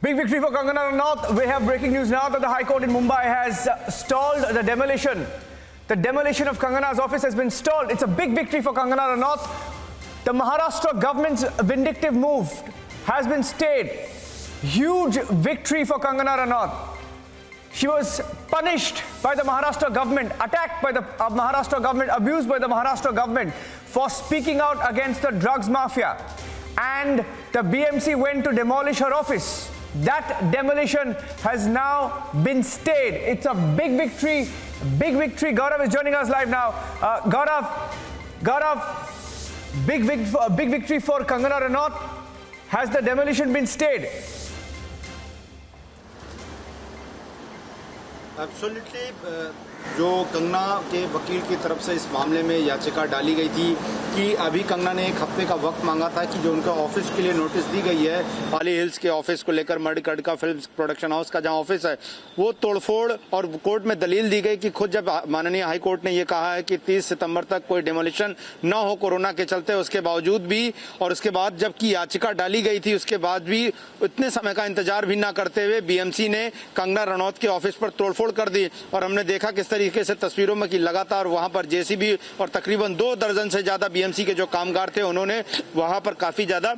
Big victory for Kangana Ranaut. We have breaking news now that the High Court in Mumbai has stalled the demolition. The demolition of Kangana's office has been stalled. It's a big victory for Kangana Ranaut. The Maharashtra government's vindictive move has been stayed. Huge victory for Kangana Ranaut. She was punished by the Maharashtra government, attacked by the Maharashtra government, abused by the Maharashtra government for speaking out against the drugs mafia. And the BMC went to demolish her office. That demolition has now been stayed. It's a big victory. Big victory. Gaurav is joining us live now. Gaurav, big victory for Kangana Ranaut. Has the demolition been stayed? Absolutely जो कंगना के वकील की तरफ से इस मामले में याचिका डाली गई थी कि अभी कंगना ने एक हफ्ते का वक्त मांगा था कि जो उनके ऑफिस के लिए नोटिस दी गई है, पाली हिल्स के ऑफिस को लेकर मणिकर्णिका फिल्म्स प्रोडक्शन हाउस का जहां ऑफिस है वो तोड़फोड़, और कोर्ट में दलील दी गई कि खुद जब माननीय हाई कोर्ट ने ये कहा है कि 30 सितंबर तक कोई डेमोलिशन न हो कोरोना के चलते, उसके बावजूद भी और उसके बाद जबकि याचिका डाली गई थी उसके बाद भी इतने समय का इंतजार भी न करते हुए बीएमसी ने कंगना रनौत के ऑफिस पर तोड़फोड़ कर दी। और हमने देखा किस तरीके से तस्वीरों में कि लगातार वहां पर जेसीबी और तकरीबन 2 दर्जन से ज्यादा बीएमसी के जो कामगार थे उन्होंने वहां पर काफी ज्यादा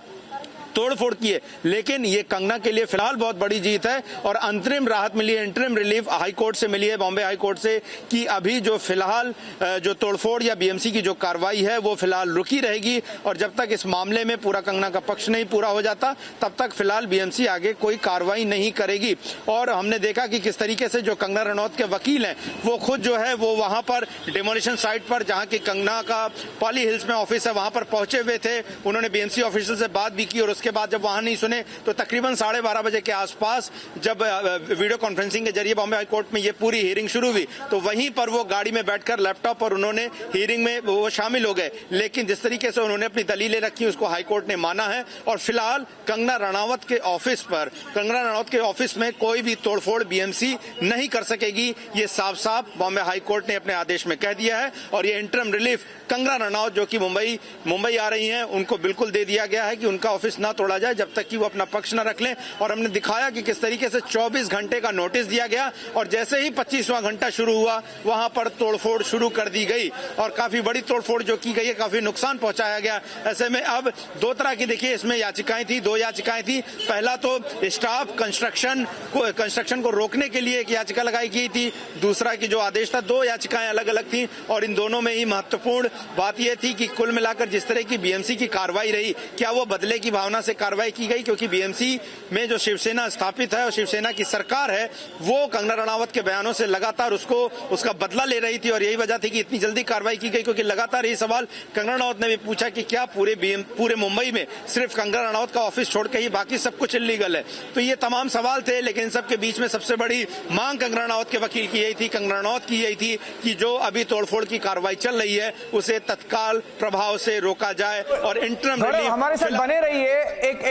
तोड़फोड़ की है। लेकिन ये कंगना के लिए फिलहाल बहुत बड़ी जीत है और अंतरिम राहत मिली है, इंटरिम रिलीफ हाई कोर्ट से मिली है, बॉम्बे हाई कोर्ट से, कि अभी जो फिलहाल जो तोड़फोड़ या बीएमसी की जो कार्रवाई है वो फिलहाल रुकी रहेगी और जब तक इस मामले में पूरा कंगना का पक्ष नहीं पूरा हो जाता तब तक फिलहाल बीएमसी आगे कोई कार्रवाई नहीं करेगी। और हमने देखा कि किस तरीके से जो कंगना रनौत के वकील हैं वो खुद जो है वो वहां पर डिमोलिशन साइट पर जहां की कंगना का पाली हिल्स में ऑफिस है वहां पर पहुंचे हुए थे। उन्होंने बीएमसी ऑफिसर से बात भी की और उसके बाद जब वहां नहीं सुने तो तकरीबन 12:30 बजे के आसपास जब वीडियो कॉन्फ्रेंसिंग के जरिए बॉम्बे हाई कोर्ट में ये पूरी हियरिंग शुरू हुई तो वहीं पर वो गाड़ी में बैठकर लैपटॉप पर उन्होंने हियरिंग में वो शामिल हो गए। लेकिन जिस तरीके से उन्होंने अपनी दलीलें रखी उसको हाई कोर्ट ने माना है और फिलहाल कंगना रनावत के ऑफिस में कोई भी तोड़फोड़ बीएमसी नहीं कर सकेगी। ये साफ साफ बॉम्बे हाई कोर्ट ने अपने आदेश में कह दिया है और ये इंटरम रिलीफ कंगना रनावत जो कि मुंबई आ रही हैं उनको बिल्कुल दे दिया गया है कि उनका ऑफिस ना तोड़ा जाए जब तक कि वो अपना पक्ष न रख लें। और हमने दिखाया कि किस तरीके से 24 घंटे का नोटिस दिया गया और जैसे ही 25वां घंटा शुरू हुआ वहां पर तोड़फोड़ शुरू कर दी गई और काफी बड़ी तोड़फोड़ जो की गई है, काफी नुकसान पहुंचाया गया। ऐसे में अब 2 तरह की देखिए इसमें याचिकाएं थी, 2 याचिकाएं थी। पहला तो स्टाफ कंस्ट्रक्शन को रोकने के लिए एक याचिका लगाई गई थी, दूसरा की जो आदेश था, 2 याचिकाएं अलग अलग थी और इन दोनों में ही महत्वपूर्ण बात यह थी कि कुल मिलाकर जिस तरह की बीएमसी की कार्रवाई रही क्या वो बदले की भावना से कार्रवाई की गई, क्योंकि बीएमसी में जो शिवसेना स्थापित है और शिवसेना की सरकार है वो कंगना रनावत के बयानों से लगातार उसका बदला ले रही थी और यही वजह थी कि इतनी जल्दी कार्रवाई की गई, क्योंकि लगातार ये सवाल कंगना रनावत ने भी पूछा कि क्या पूरे मुंबई में सिर्फ कंगना रनावत का ऑफिस छोड़ के ही बाकी सब कुछ इलीगल है। तो ये तमाम सवाल थे, लेकिन सबके बीच में सबसे बड़ी मांग कंगना रनावत के वकील की यही थी, कंगना रनावत की यही थी कि जो अभी तोड़फोड़ की कार्रवाई चल रही है उसे तत्काल प्रभाव से रोका जाए और इंटरम रिलीफ। हमारे साथ बने रहिए। एक